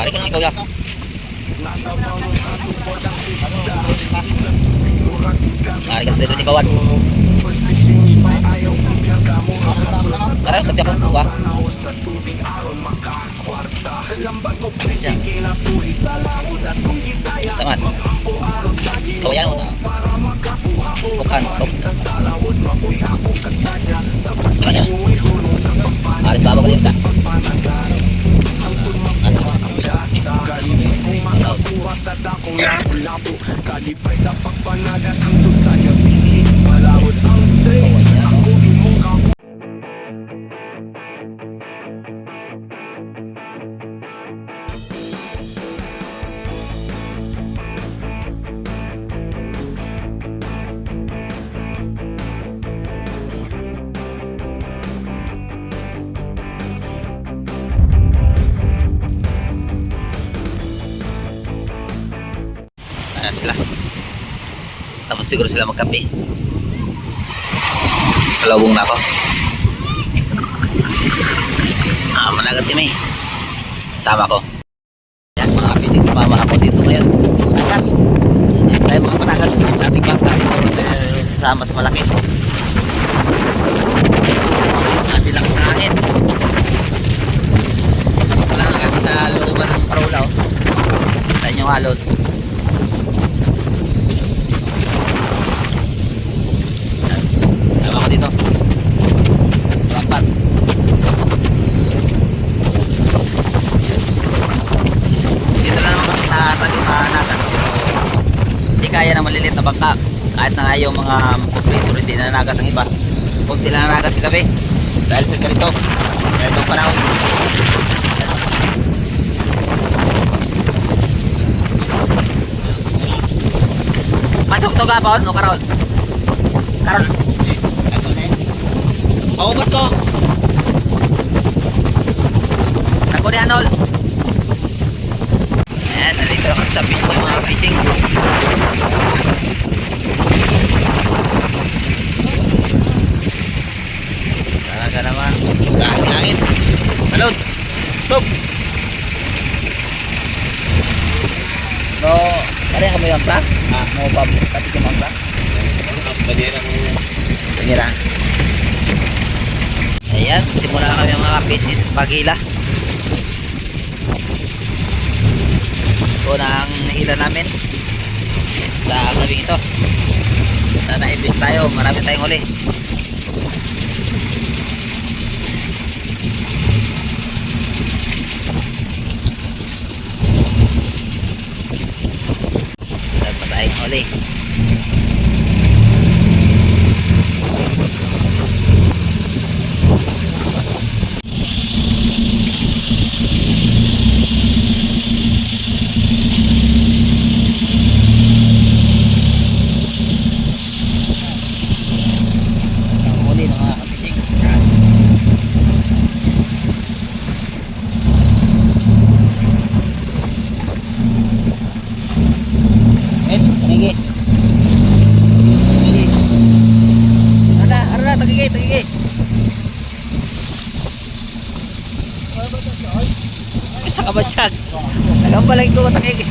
Ari kasi ikaw ya. Ari kasi dito si kawan. Karang tapi ako buka. Tangan. Kau yan una. Bukan. Kanya. Ari baba ko dito. Sa dakong lapu-lapu kalipay sa pagpanagat ang sa iyo pili malawod ang stage ako imong sila. Tapos siguro sila magkape. Salubong na ako. Managat kami. Sama ko. Yan, mga kapitin. Sumama ako dito ngayon. Nagat. Yan tayo mga panagat. Dating bangka. Sasama sa malaki. Bilakas na hangin. Wala na kami sa looban ng parola. Tayo yung alon. Dito lambat dito lang naman kami sa nagat hindi kaya na malilit na bangka kahit na ayaw mga compressor hindi na nagat ang iba huwag nila na nagat sa gabi dahil sa ganitong panahon. Masok to gapon o Karol? Karol oo, baso. Ako ni Anol. Ayan, nandito ako sa pisto mga fishing. Talaga naman. Kahit-kahit. Malod. Sub. No, kaya kami yung pa? Mau pa. Tapi sa mga pa? Pangira. Ayan, simula kami mga kapis pagila. Ito na ang hila namin sa gabing ito. Sana ibis tayo, marami tayong huli. Marami tayong huli. Tagigay. Isa ka ba tiyag? Nagampalang ito matagigay.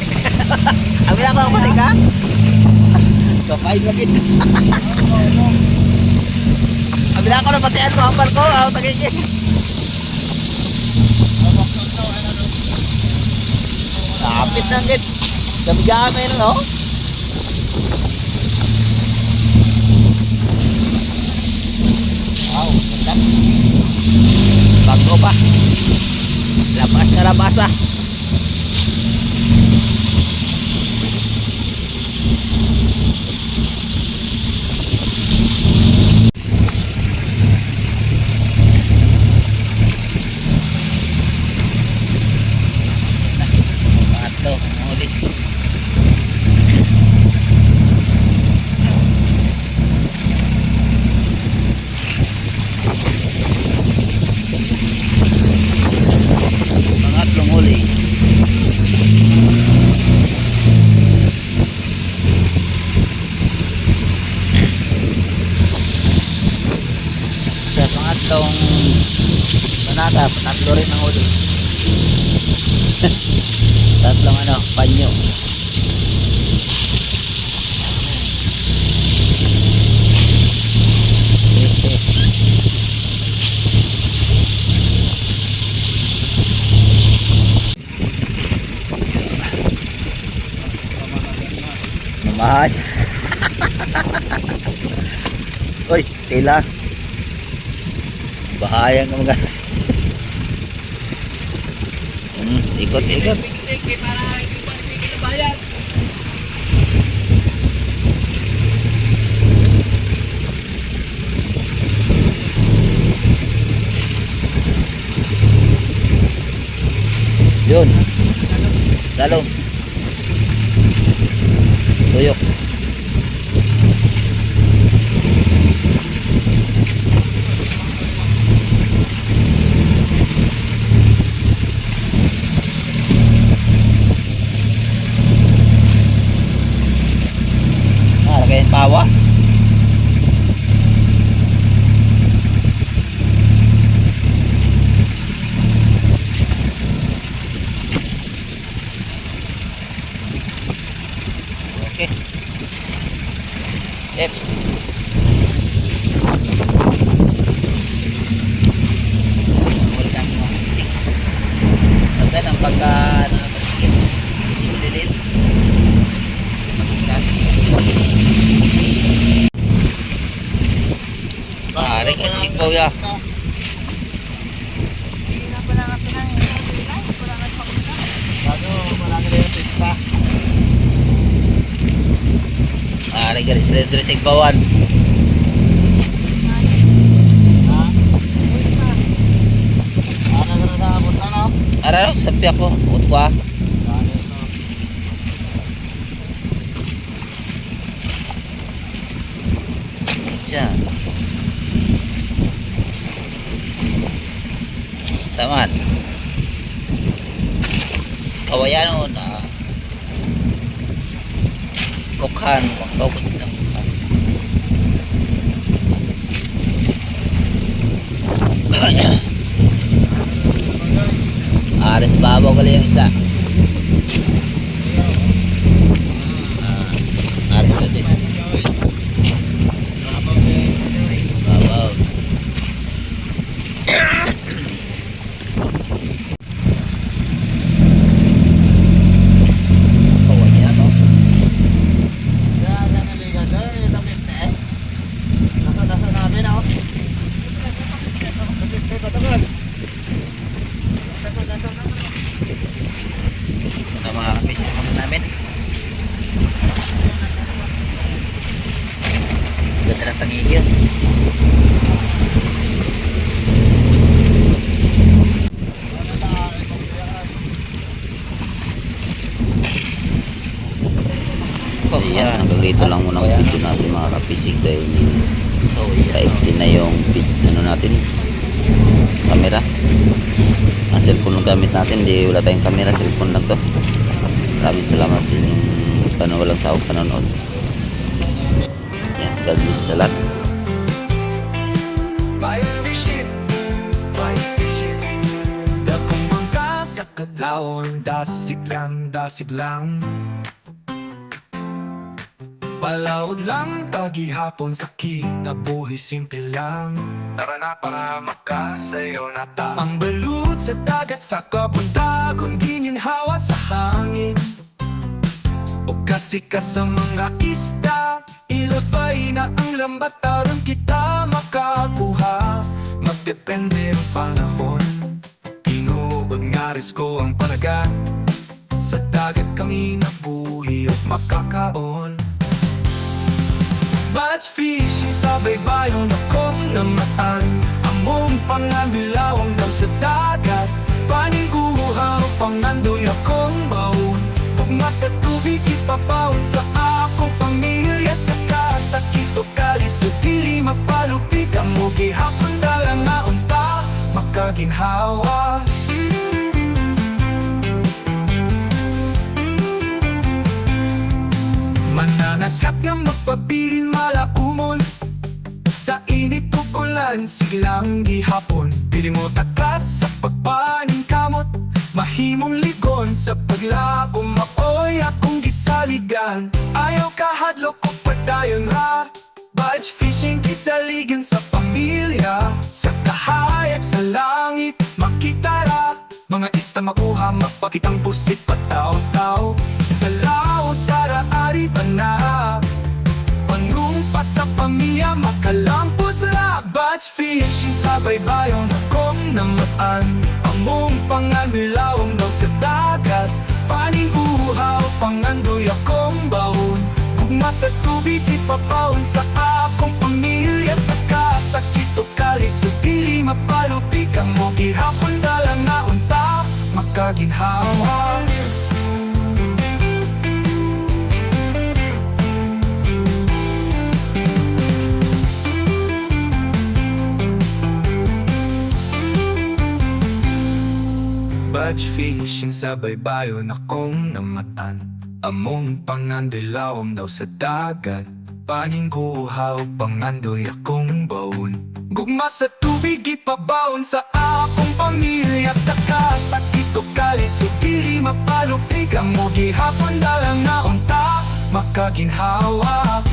Amin ako ang patig ha? Kapain lagi. Amin ako na patian ko, hampal ko. Ako tagigay. Kapit na agad. Gamigame na no? Wow, ganda. Bago pa. Labas na labas ah. Pangatlo, huli. Pangatlong huli. Sa pangatlong panata, panatlo rin ang huli. Ay. Uy, tila. Bahaya nga mga. Ikot, ikot. Yun. Dalong. Tuyok. Lagayin pawa. Okay. Eps. Wala mga pisik. Pagka ng pagka nakapagigit. Lilit. Pare kasi ikaw ya. Pare garis dari Sigbawan. Ara sabi ako, ut ko ah. Diyan. Taman. Kawayan o na Kukhan, waktaw ko sila Kukhan. Arit babaw kali yang isa. Arit kali. Babaw. Ito mga kapis muna namin. Ganda ng tangigil. Ayan, hanggang dito lang muna ang video natin mga kapisig dahil kaigtin na yung ano natin, camera. Ang cellphone lang gamit natin, di wala tayong camera, cellphone lang to. Maraming salamat sa inyong walang sawang panonood. Yan, God bless sa lahat. Dakong mangka sa kadlawon, dasig lang Palawod lang, tagihapon sa kinabuhi, simple lang. Tara na para makasayo na ta. Ang balut sa dagat sa kabuntagon, gininhawa sa hangin. O kasi ka sa mga isda, ilabay na ang lambat, aron kita makakuha. Magdepende ang panahon, tinuod nga risko ang panagat. Sa dagat kami nabuhi at makakaon. Batch fishing sa baybayon akong namaan. Among pangabilawang daw sa dagat, paniguha o pangandoy akong baon. Pugma sa tubig ipapawon sa akong pamilya. Sa kasakit o kali sa dili mapalupig, ang mugi hapon dalang nga unta makaginhawa. Mananagkat nga magpabilin malaumon, sa init kukulan silang gihapon. Pili mo takas sa pagpaning kamot, mahimong ligon sa paglaom. Maoy akong gisaligan, ayaw kahadlok o padayon ra. Batch fishing kisaligan sa pamilya, sa kahayag sa langit makita ra. Mga ista makuha, magpakitang pusit pataw-taw sa laot tara. ari pa na. Pangumpa sa pamilya, makalampo sa batch fishing sa baybayon akong namaan. Among panganilawang daw sa dagat, paning uhaw, pangandoy akong baon. Gugma sa tubig, ipapaon sa akong pamilya. Sa kasakit o kalis, sa dili mapalupik ang mo. Gihapon dalang na unta, makaginhawa. Batch fishing sa baybayon akong namatan. Among pangandilawom daw sa dagat, paning guhaw, pangandoy akong baon. Gugma sa tubig, ipabaon sa akong pamilya. Sa kasakit o kalis, o dili mapalupig ang mo. Gihapon dalang na unta, makaginhawa.